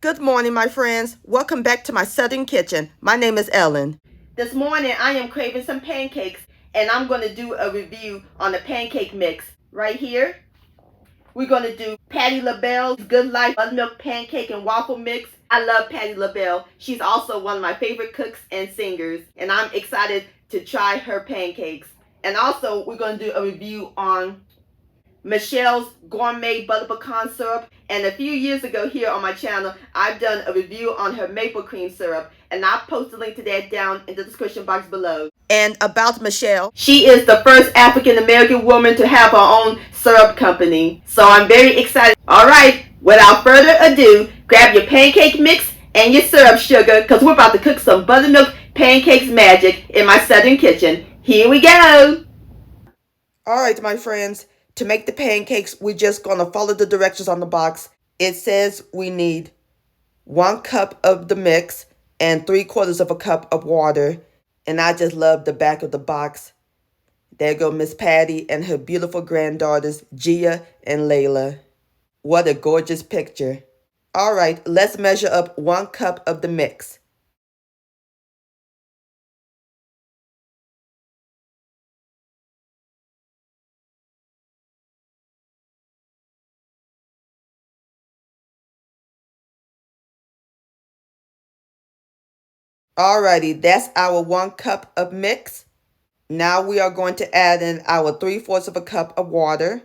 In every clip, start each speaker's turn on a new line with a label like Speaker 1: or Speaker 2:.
Speaker 1: Good morning, my friends. Welcome back to my Southern Kitchen. My name is Ellen. This morning, I am craving some pancakes, and I'm going to do a review on the pancake mix. Right here, we're going to do Patti Labelle's Good Life Buttermilk Pancake and Waffle Mix. I love Patti Labelle. She's also one of my favorite cooks and singers, and I'm excited to try her pancakes. And also, we're going to do a review on Michele's Gourmet Butter Pecan Syrup. And a few years ago here on my channel, I've done a review on her maple cream syrup. And I'll post a link to that down in the description box below. And about Michele, she is the first African American woman to have her own syrup company. So I'm very excited. Alright, without further ado, grab your pancake mix and your syrup sugar, because we're about to cook some buttermilk pancakes magic in my Southern kitchen. Here we go! Alright, my friends. To make the pancakes, we're just going to follow the directions on the box. It says we need 1 cup of the mix and 3/4 of a cup of water. And I just love the back of the box. There go Miss Patti and her beautiful granddaughters, Gia and Layla. What a gorgeous picture. All right, let's measure up 1 cup of the mix. Alrighty, that's our 1 cup of mix. Now we are going to add in our 3/4 of a cup of water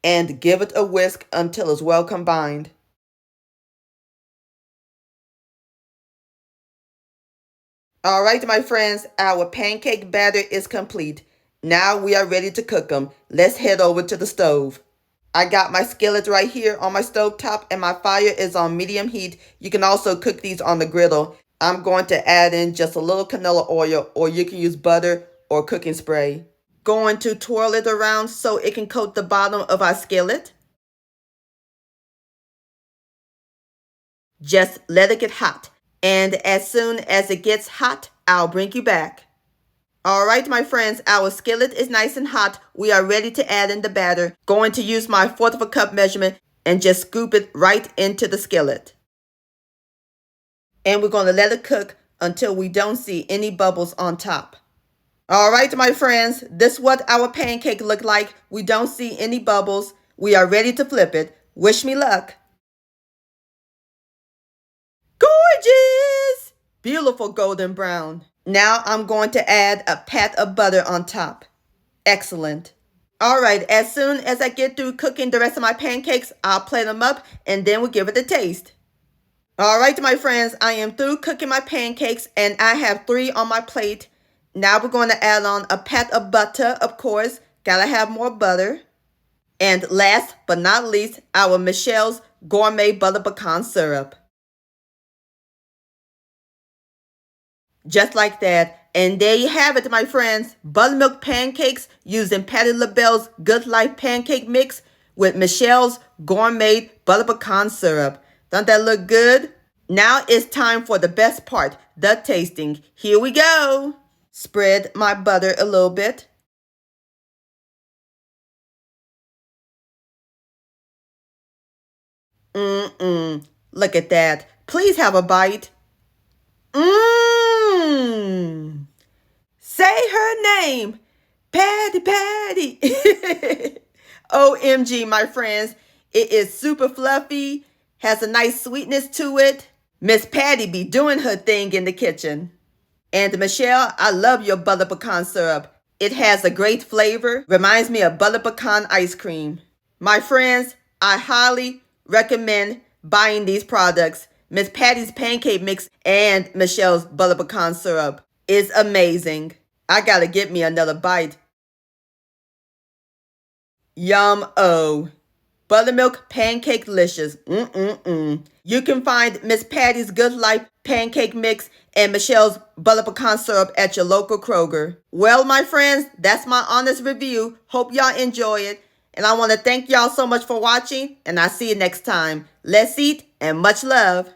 Speaker 1: and give it a whisk until it's well combined. Alright, my friends, our pancake batter is complete. Now we are ready to cook them. Let's head over to the stove. I got my skillet right here on my stove top, and my fire is on medium heat. You can also cook these on the griddle. I'm going to add in just a little canola oil, or you can use butter or cooking spray. Going to twirl it around so it can coat the bottom of our skillet. Just let it get hot. And as soon as it gets hot, I'll bring you back. Alright, my friends, our skillet is nice and hot. We are ready to add in the batter. Going to use my 1/4 of a cup measurement and just scoop it right into the skillet. And we're going to let it cook until we don't see any bubbles on top. Alright, my friends, this is what our pancake look like. We don't see any bubbles. We are ready to flip it. Wish me luck. Gorgeous! Beautiful golden brown. Now I'm going to add a pat of butter on top. Excellent. Alright, as soon as I get through cooking the rest of my pancakes, I'll plate them up and then we'll give it a taste. Alright, my friends, I am through cooking my pancakes and I have 3 on my plate. Now we're going to add on a pat of butter, of course. Gotta have more butter. And last but not least, our Michele's Gourmet Butter Pecan Syrup. Just like that. And there you have it, my friends. Buttermilk pancakes using Patti Labelle's Good Life pancake mix with Michele's Gourmet Butter Pecan Syrup. Don't that look good? Now it's time for the best part, the tasting. Here we go. Spread my butter a little bit. Look at that. Please have a bite. Say her name. Patti, Patti. OMG, my friends. It is super fluffy. Has a nice sweetness to it. Miss Patti be doing her thing in the kitchen. And Michele, I love your butter pecan syrup. It has a great flavor. Reminds me of butter pecan ice cream. My friends, I highly recommend buying these products. Miss Patti's pancake mix and Michele's butter pecan syrup is amazing. I gotta get me another bite. Yum-o. Buttermilk pancake delicious. You can find Miss Patti's Good Life pancake mix and Michele's butter pecan syrup at your local Kroger. Well, my friends, that's my honest review. Hope y'all enjoy it. And I want to thank y'all so much for watching, and I'll see you next time. Let's eat and much love.